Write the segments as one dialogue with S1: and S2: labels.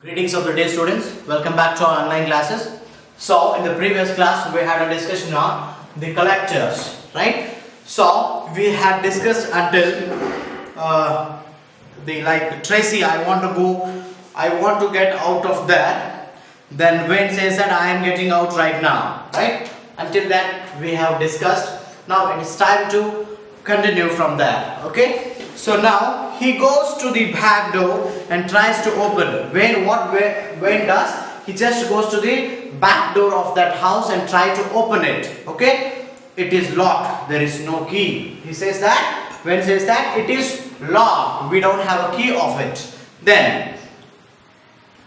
S1: Greetings of the day, students. Welcome back to our online classes. So in the previous class we had a discussion on the collectors, right? So we had discussed until Tracy, I want to get out of there. Then Wayne says that I am getting out right now, right? Until that we have discussed. Now it is time to continue from there. Okay, so now he goes to the back door and tries to open. Wayne does, he just goes to the back door of that house and try to open it. Okay, it is locked, there is no key. He says that, Wayne says that it is locked, we don't have a key of it. Then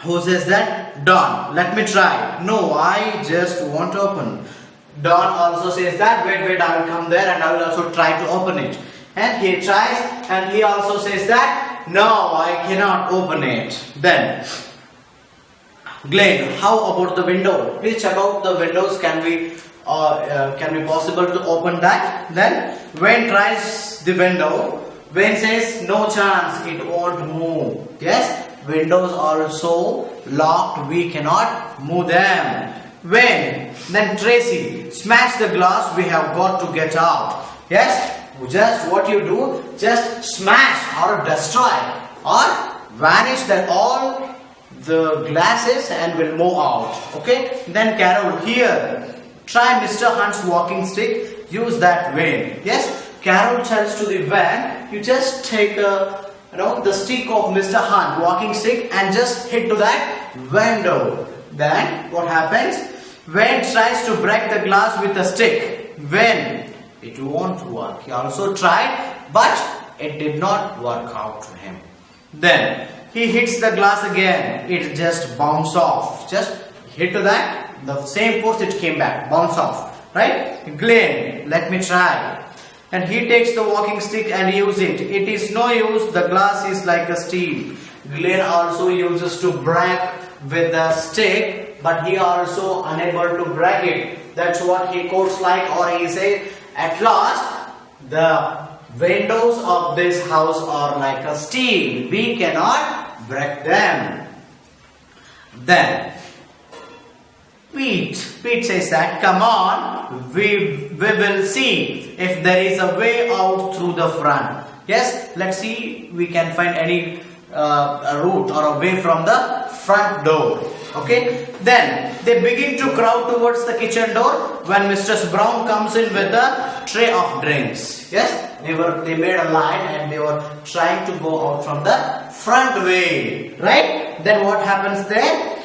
S1: who says that? Don, let me try. No, I just want to open. Don also says that, wait, I will come there and I will also try to open it. And he tries and he also says that, no, I cannot open it. Then Glen, how about the window? Please check out the windows, can be possible to open that? Then Wayne tries the window. Wayne says, no chance, it won't move. Yes, windows are also locked, we cannot move them. Wayne, then Tracy, smash the glass, we have got to get out. Yes, just what you do, just smash or destroy or vanish that all the glasses and will move out. Okay, then Carol, here, try Mr. Hunt's walking stick, use that Wayne. Yes, Carol tells to the van, you just take the stick of Mr. Hunt walking stick and just hit to that window. Then what happens? Wayne tries to break the glass with a stick. When it won't work. He also tried, but it did not work out to him. Then he hits the glass again. It just bounced off. Just hit to that, the same force it came back, bounce off. Right? Glen, let me try. And he takes the walking stick and uses it. It is no use. The glass is like a steel. Glen also uses to break with the stick, but he also unable to break it. That's what he quotes like, or he says, at last the windows of this house are like a steel, we cannot break them. Then Pete says that, come on, we will see if there is a way out through the front. Yes, let's see we can find any a route or a way from the front door. Okay, then they begin to crowd towards the kitchen door when Mrs. Brown comes in with a tray of drinks. Yes, they made a line and they were trying to go out from the front way. Right? Then what happens there?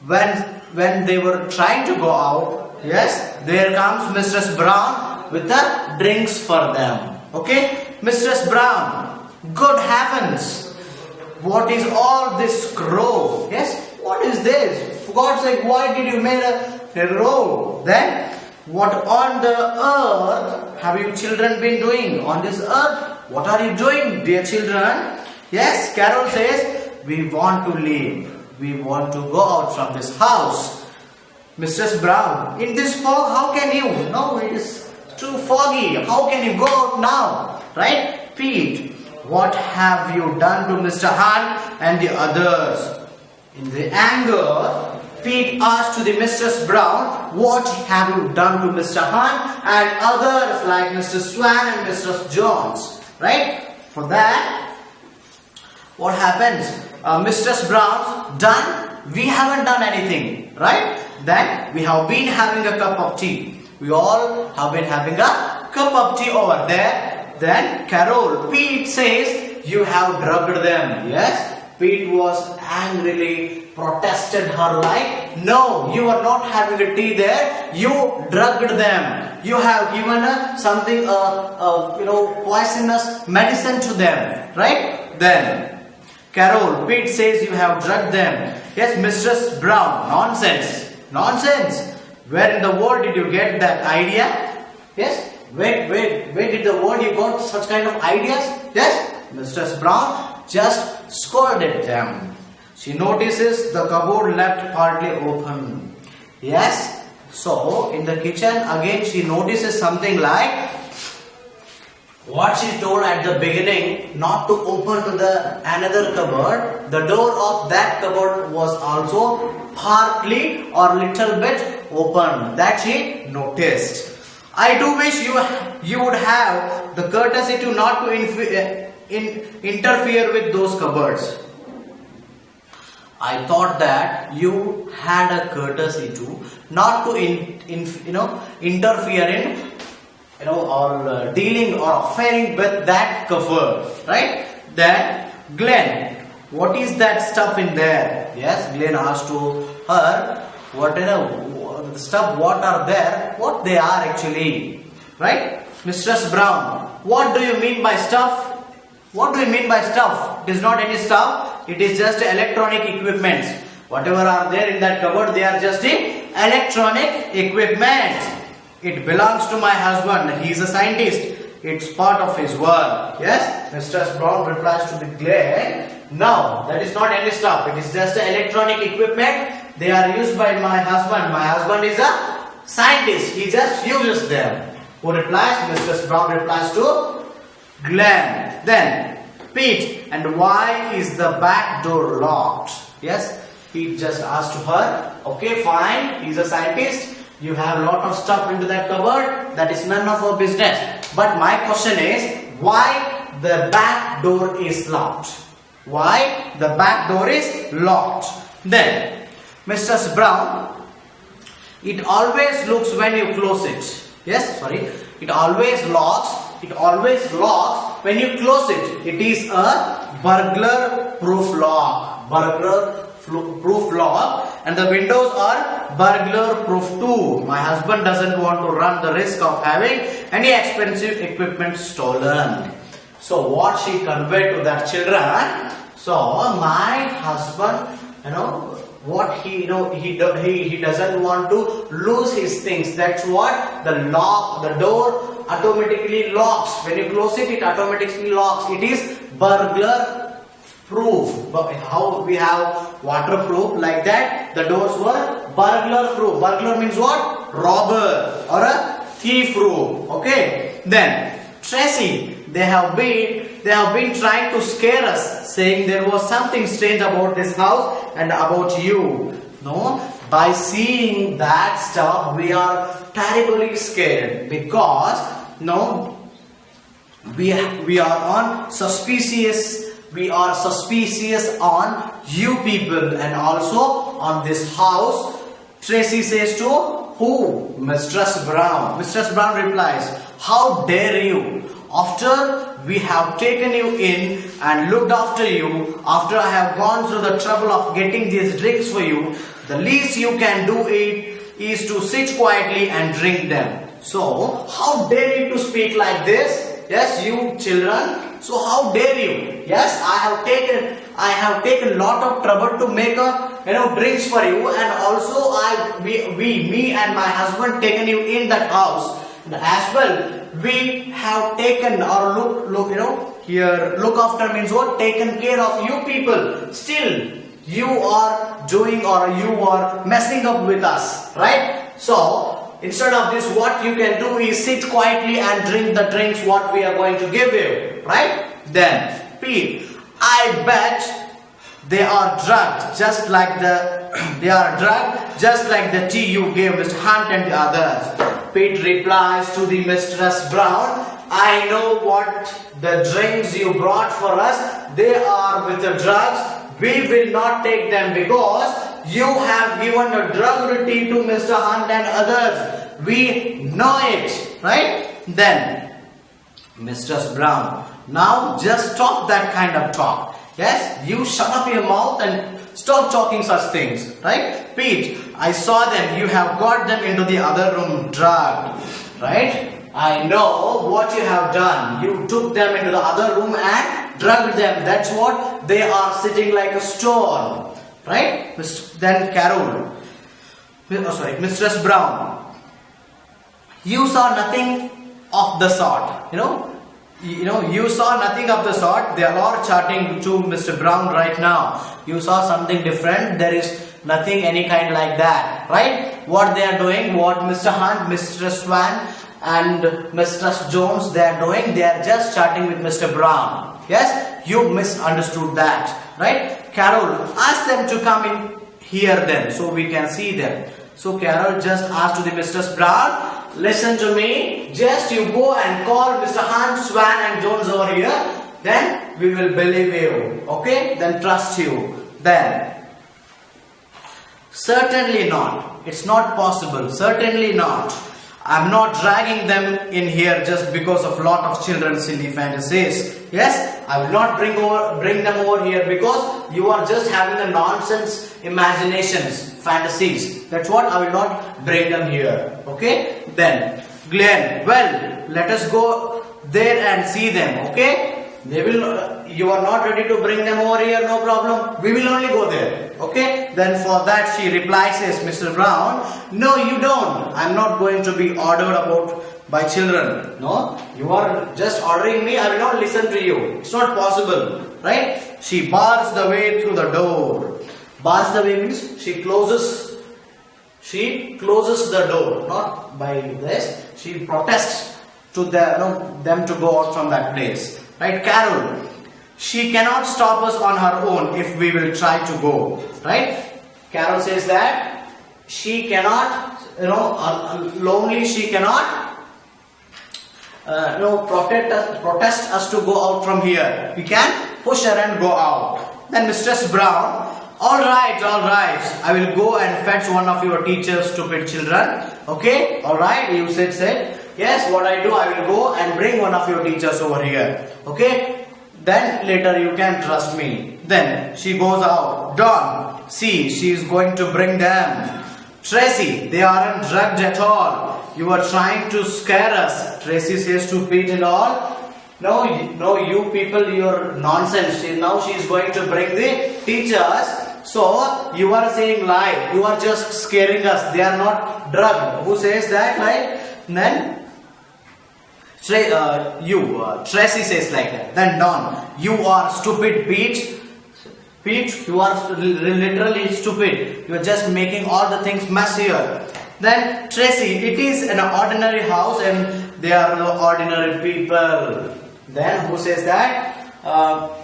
S1: When they were trying to go out, yes, there comes Mrs. Brown with the drinks for them. Okay, Mrs. Brown, good heavens, what is all this crow? Yes, what is this? For God's sake, why did you make a road? Then, what on the earth have you children been doing? On this earth, what are you doing, dear children? Yes, Carol says, we want to leave. We want to go out from this house. Mrs. Brown, in this fog, how can you? No, it is too foggy. How can you go out now? Right? Pete, what have you done to Mr. Hunt and the others? In the anger, Pete asked to the Mrs. Brown, what have you done to Mr. Hunt and others like Mr. Swan and Mr. Jones? Right? For that, what happens? Mrs. Brown's done, we haven't done anything. Right? Then we have been having a cup of tea. We all have been having a cup of tea over there. Then Carol, Pete says, you have drugged them. Yes? Pete was angrily protested her like, no, you are not having a tea there, you drugged them. You have given something, poisonous medicine to them. Right? Then Carol, Pete says you have drugged them. Yes, Mistress Brown, nonsense. Nonsense. Where in the world did you get that idea? Yes? Where did the world you got such kind of ideas? Yes? Mistress Brown just scolded them. She notices the cupboard left partly open. Yes? So, in the kitchen again she notices something like what she told at the beginning, not to open to the another cupboard. The door of that cupboard was also partly or little bit open. That she noticed. I do wish you would have the courtesy to not to interfere with those cupboards. I thought that you had a courtesy to not to interfere in or dealing or affairing with that cupboard, right? Then Glen, what is that stuff in there? Yes, Glen asked to her, what stuff, what are there, what they are actually, right? Mistress Brown, what do you mean by stuff? What do you mean by stuff? It is not any stuff, it is just electronic equipments. Whatever are there in that cupboard, they are just electronic equipment. It belongs to my husband, he is a scientist, it's part of his work. Yes, Mistress Brown replies to the Glen, no, that is not any stuff, it is just electronic equipment. They are used by my husband. My husband is a scientist. He just uses them. Who replies? Mistress Brown replies to Glen. Then Pete, and why is the back door locked? Yes, Pete just asked to her. Okay, fine. He's a scientist. You have a lot of stuff into that cupboard. That is none of our business. But my question is, why the back door is locked? Why the back door is locked? Then Mrs. Brown, it always looks when you close it. Yes, sorry. It always locks. It always locks when you close it. It is a burglar-proof lock. Burglar-proof lock. And the windows are burglar-proof too. My husband doesn't want to run the risk of having any expensive equipment stolen. So what she conveyed to that children. So my husband, what he doesn't want to lose his things. That's what the door automatically locks. When you close it, it automatically locks. It is burglar proof. But how we have waterproof, like that, the doors were burglar proof. Burglar means what? Robber or a thief proof. Okay. Then Tracy, they have been trying to scare us, saying there was something strange about this house and about you. No, by seeing that stuff, we are terribly scared because we are on suspicious. We are suspicious on you people and also on this house. Tracy says to who? Mistress Brown. Mistress Brown replies, how dare you? After we have taken you in and looked after you, after I have gone through the trouble of getting these drinks for you, the least you can do is to sit quietly and drink them. So, how dare you to speak like this? Yes, you children. So, how dare you? Yes, I have taken lot of trouble to make drinks for you, and also me and my husband taken you in that house. As well, we have taken or look after means what? Taken care of you people. Still, you are doing or you are messing up with us, right? So, instead of this, what you can do is sit quietly and drink the drinks what we are going to give you, right? Then, Pete, I bet they are drugged just like the tea you gave Mr. Hunt and the others. Pete replies to the Mistress Brown, I know what the drinks you brought for us, they are with the drugs. We will not take them because you have given a drug tea to Mr. Hunt and others. We know it, right? Then, Mistress Brown, now just stop that kind of talk. Yes, you shut up your mouth and stop talking such things, right? Pete, I saw them. You have got them into the other room drugged, right? I know what you have done. You took them into the other room and drugged them. That's what they are sitting like a stone, right? Then Carol, Mistress Brown, you saw nothing of the sort, you saw nothing of the sort. They are all chatting to Mr. Brown right now. You saw something different. There is nothing any kind like that, right? What they are doing, what Mr. Hunt, Mr. Swan and Mistress Jones, they are doing? They are just chatting with Mr. Brown. Yes, you misunderstood that, right? Carol, ask them to come in here then, so we can see them. So Carol just asked to the Mistress Brown, listen to me, just you go and call Mr. Hunt, Swan and Jones over here, then we will believe you, okay? Then trust you. Then, certainly not. It's not possible. Certainly not. I'm not dragging them in here just because of lot of children's silly fantasies. Yes, I will not bring them over here because you are just having a nonsense imaginations, fantasies. That's what I will not bring them here. Okay? Then, Glen, well, let us go there and see them. Okay? They will. You are not ready to bring them over here. No problem. We will only go there. Okay? Then for that she replies, says Mr. Brown, no, you don't. I'm not going to be ordered about by children. No, you are just ordering me. I will not listen to you. It's not possible, right? She bars the way through the door. Bars the way means she closes. She closes the door. Not by this. She protests to them to go out from that place. Right, Carol? She cannot stop us on her own if we will try to go. Right? Carol says that she cannot, lonely she cannot, protest us to go out from here. We can push her and go out. Then Mistress Brown, all right, I will go and fetch one of your teachers, stupid children. Okay, all right, you said. Yes, what I do, I will go and bring one of your teachers over here. Okay? Then later you can trust me. Then she goes out. Dawn, see, she is going to bring them. Tracy, they aren't drugged at all. You are trying to scare us. Tracy says to Pete and all. No, you people, you're nonsense. Now she is going to bring the teachers. So you are saying lie. You are just scaring us. They are not drugged. Who says that lie? Then Tracy says like that. Then Dawn, you are stupid, Pete. Pete, you are literally stupid. You are just making all the things messier. Then Tracy, it is an ordinary house and they are no ordinary people. Then who says that?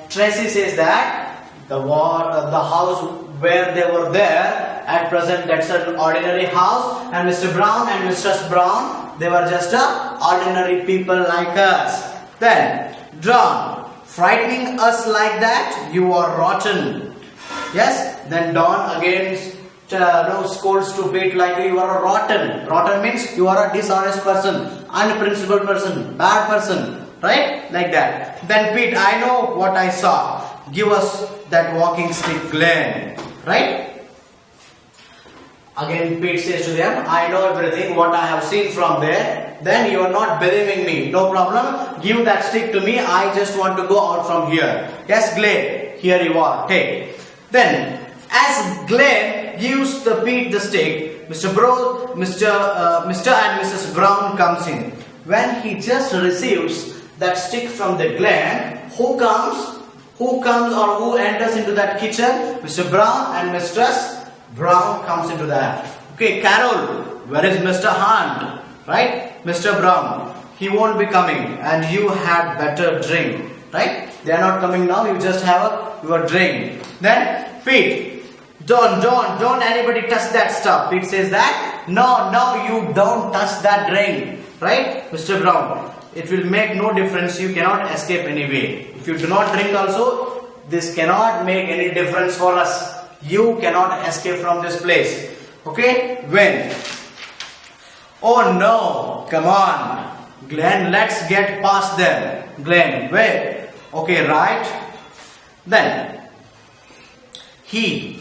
S1: Tracy says that the house where they were there at present, that's an ordinary house, and Mr. Brown and Mistress Brown, they were just ordinary people like us. Then Dawn, frightening us like that, you are rotten. Yes. Then Dawn again scolds to Pete like you are a rotten. Rotten means you are a dishonest person, unprincipled person, bad person, right? Like that. Then Pete, I know what I saw. Give us that walking stick, Glen. Right? Again Pete says to them, I know everything what I have seen from there. Then you are not believing me. No problem. Give that stick to me. I just want to go out from here. Yes, Glen. Here you are. Take. Then as Glen gives the Pete the stick, Mr. and Mrs. Brown comes in. When he just receives that stick from the Glen, who comes or who enters into that kitchen? Mr. Brown and Mistress Brown comes into that. Okay, Carol, where is Mr. Hunt? Right? Mr. Brown, he won't be coming and you had better drink. Right? They are not coming now, you just have your drink. Then Pete, don't anybody touch that stuff. Pete says that, no, you don't touch that drink. Right? Mr. Brown, it will make no difference, you cannot escape anyway. If you do not drink also, this cannot make any difference for us. You cannot escape from this place. Okay? When? Oh no, come on. Glen, let's get past them. Glen, wait. Okay, right? Then, he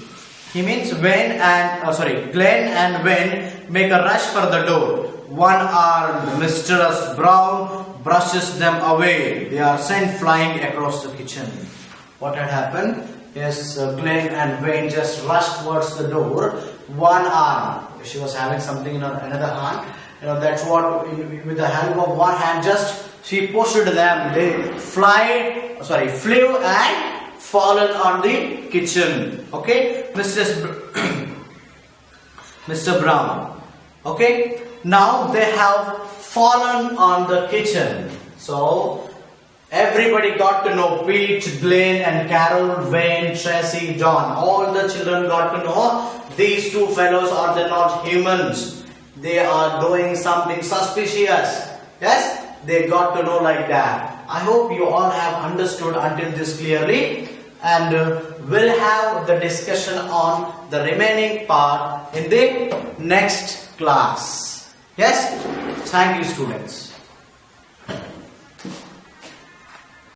S1: means Glen and Wen make a rush for the door. One-armed Mistress Brown brushes them away. They are sent flying across the kitchen. What had happened? Yes, Glen and Wayne just rushed towards the door. One arm. She was having something in her another hand. That's what, with the help of one hand, just she pushed them. They flew and fallen on the kitchen. Okay, Mr. Brown. Okay, now they have fallen on the kitchen. So everybody got to know, Pete, Glen and Carol, Wayne, Tracy, John. All the children got to know these two fellows are they not humans. They are doing something suspicious. Yes, they got to know like that. I hope you all have understood until this clearly, and we'll have the discussion on the remaining part in the next class. Yes, thank you students.